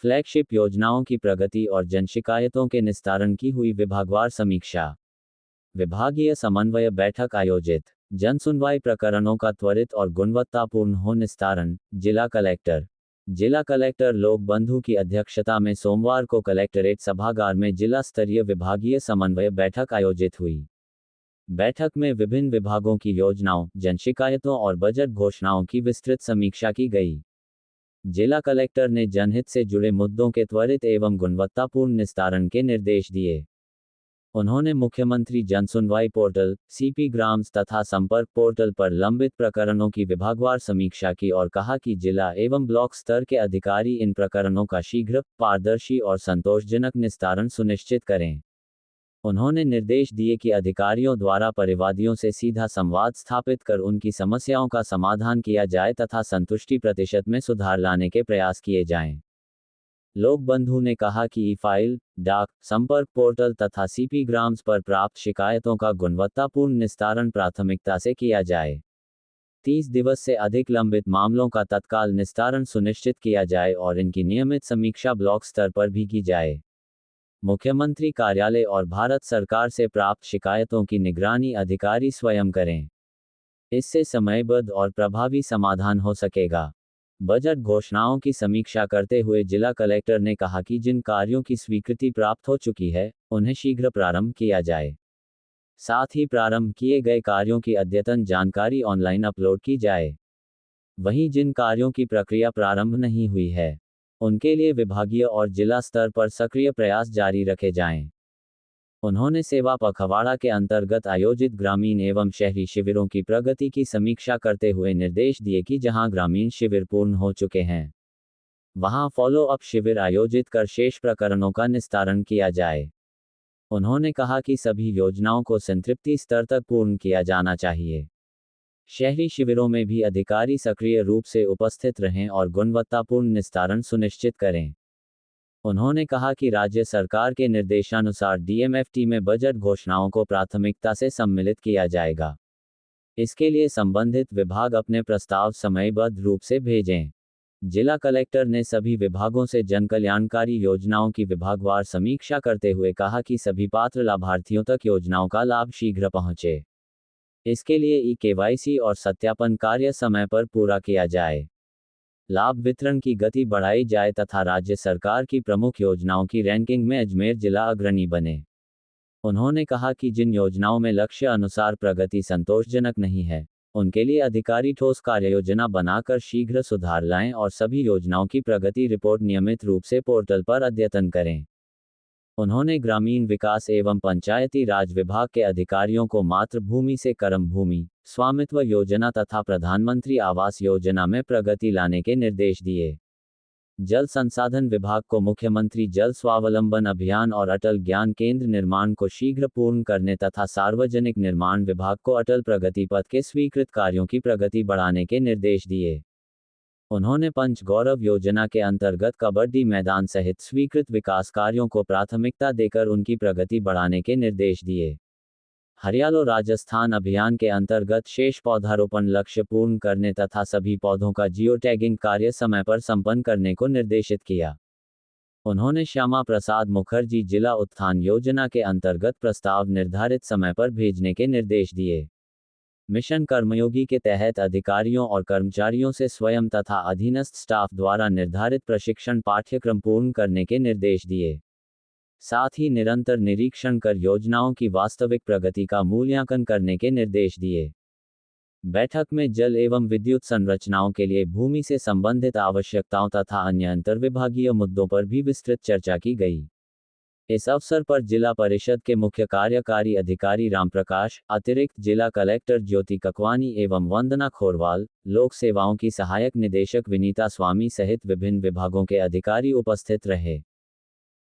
Flagship योजनाओं की प्रगति और जन शिकायतों के निस्तारण की हुई विभागवार समीक्षा। विभागीय समन्वय बैठक आयोजित। जन सुनवाई प्रकरणों का त्वरित और गुणवत्तापूर्ण हो निस्तारण। जिला कलेक्टर लोक बंधु की अध्यक्षता में सोमवार को कलेक्टरेट सभागार में जिला स्तरीय विभागीय समन्वय बैठक आयोजित हुई। बैठक में विभिन्न विभागों की योजनाओं, जन शिकायतों और बजट घोषणाओं की विस्तृत समीक्षा की गई। जिला कलेक्टर ने जनहित से जुड़े मुद्दों के त्वरित एवं गुणवत्तापूर्ण निस्तारण के निर्देश दिए। उन्होंने मुख्यमंत्री जनसुनवाई पोर्टल, सीपी ग्राम्स तथा संपर्क पोर्टल पर लंबित प्रकरणों की विभागवार समीक्षा की और कहा कि जिला एवं ब्लॉक स्तर के अधिकारी इन प्रकरणों का शीघ्र, पारदर्शी और संतोषजनक निस्तारण सुनिश्चित करें। उन्होंने निर्देश दिए कि अधिकारियों द्वारा परिवादियों से सीधा संवाद स्थापित कर उनकी समस्याओं का समाधान किया जाए तथा संतुष्टि प्रतिशत में सुधार लाने के प्रयास किए जाएं। लोक बंधु ने कहा कि ई फाइल, डाक, संपर्क पोर्टल तथा सीपी ग्राम्स पर प्राप्त शिकायतों का गुणवत्तापूर्ण निस्तारण प्राथमिकता से किया जाए। 30 दिवस से अधिक लंबित मामलों का तत्काल निस्तारण सुनिश्चित किया जाए और इनकी नियमित समीक्षा ब्लॉक स्तर पर भी की जाए। मुख्यमंत्री कार्यालय और भारत सरकार से प्राप्त शिकायतों की निगरानी अधिकारी स्वयं करें। इससे समयबद्ध और प्रभावी समाधान हो सकेगा। बजट घोषणाओं की समीक्षा करते हुए जिला कलेक्टर ने कहा कि जिन कार्यों की स्वीकृति प्राप्त हो चुकी है, उन्हें शीघ्र प्रारंभ किया जाए। साथ ही प्रारंभ किए गए कार्यों की अद्यतन जानकारी ऑनलाइन अपलोड की जाए। वहीं जिन कार्यों की प्रक्रिया प्रारंभ नहीं हुई है, उनके लिए विभागीय और जिला स्तर पर सक्रिय प्रयास जारी रखे जाएं। उन्होंने सेवा पखवाड़ा के अंतर्गत आयोजित ग्रामीण एवं शहरी शिविरों की प्रगति की समीक्षा करते हुए निर्देश दिए कि जहां ग्रामीण शिविर पूर्ण हो चुके हैं, वहां फॉलो अप शिविर आयोजित कर शेष प्रकरणों का निस्तारण किया जाए। उन्होंने कहा कि सभी योजनाओं को संतृप्ति स्तर तक पूर्ण किया जाना चाहिए। शहरी शिविरों में भी अधिकारी सक्रिय रूप से उपस्थित रहें और गुणवत्तापूर्ण निस्तारण सुनिश्चित करें। उन्होंने कहा कि राज्य सरकार के निर्देशानुसार डीएमएफटी में बजट घोषणाओं को प्राथमिकता से सम्मिलित किया जाएगा। इसके लिए संबंधित विभाग अपने प्रस्ताव समयबद्ध रूप से भेजें। जिला कलेक्टर ने सभी विभागों से जनकल्याणकारी योजनाओं की विभागवार समीक्षा करते हुए कहा कि सभी पात्र लाभार्थियों तक योजनाओं का लाभ शीघ्र पहुंचे। इसके लिए ई-केवाईसी और सत्यापन कार्य समय पर पूरा किया जाए। लाभ वितरण की गति बढ़ाई जाए तथा राज्य सरकार की प्रमुख योजनाओं की रैंकिंग में अजमेर जिला अग्रणी बने। उन्होंने कहा कि जिन योजनाओं में लक्ष्य अनुसार प्रगति संतोषजनक नहीं है, उनके लिए अधिकारी ठोस कार्ययोजना बनाकर शीघ्र सुधार लाएं और सभी योजनाओं की प्रगति रिपोर्ट नियमित रूप से पोर्टल पर अद्यतन करें। उन्होंने ग्रामीण विकास एवं पंचायती राज विभाग के अधिकारियों को मातृभूमि से कर्म भूमि, स्वामित्व योजना तथा प्रधानमंत्री आवास योजना में प्रगति लाने के निर्देश दिए। जल संसाधन विभाग को मुख्यमंत्री जल स्वावलंबन अभियान और अटल ज्ञान केंद्र निर्माण को शीघ्र पूर्ण करने तथा सार्वजनिक निर्माण विभाग को अटल प्रगति पथ के स्वीकृत कार्यों की प्रगति बढ़ाने के निर्देश दिए। उन्होंने पंच गौरव योजना के अंतर्गत कबड्डी मैदान सहित स्वीकृत विकास कार्यों को प्राथमिकता देकर उनकी प्रगति बढ़ाने के निर्देश दिए। हरियालो राजस्थान अभियान के अंतर्गत शेष पौधारोपण लक्ष्य पूर्ण करने तथा सभी पौधों का जियो टैगिंग कार्य समय पर संपन्न करने को निर्देशित किया। उन्होंने श्यामा प्रसाद मुखर्जी जिला उत्थान योजना के अंतर्गत प्रस्ताव निर्धारित समय पर भेजने के निर्देश दिए। मिशन कर्मयोगी के तहत अधिकारियों और कर्मचारियों से स्वयं तथा अधीनस्थ स्टाफ द्वारा निर्धारित प्रशिक्षण पाठ्यक्रम पूर्ण करने के निर्देश दिए। साथ ही निरंतर निरीक्षण कर योजनाओं की वास्तविक प्रगति का मूल्यांकन करने के निर्देश दिए। बैठक में जल एवं विद्युत संरचनाओं के लिए भूमि से संबंधित आवश्यकताओं तथा अन्य अंतर्विभागीय मुद्दों पर भी विस्तृत चर्चा की गई। इस अवसर पर जिला परिषद के मुख्य कार्यकारी अधिकारी रामप्रकाश, अतिरिक्त जिला कलेक्टर ज्योति ककवानी एवं वंदना खोरवाल, लोक सेवाओं की सहायक निदेशक विनीता स्वामी सहित विभिन्न विभागों के अधिकारी उपस्थित रहे।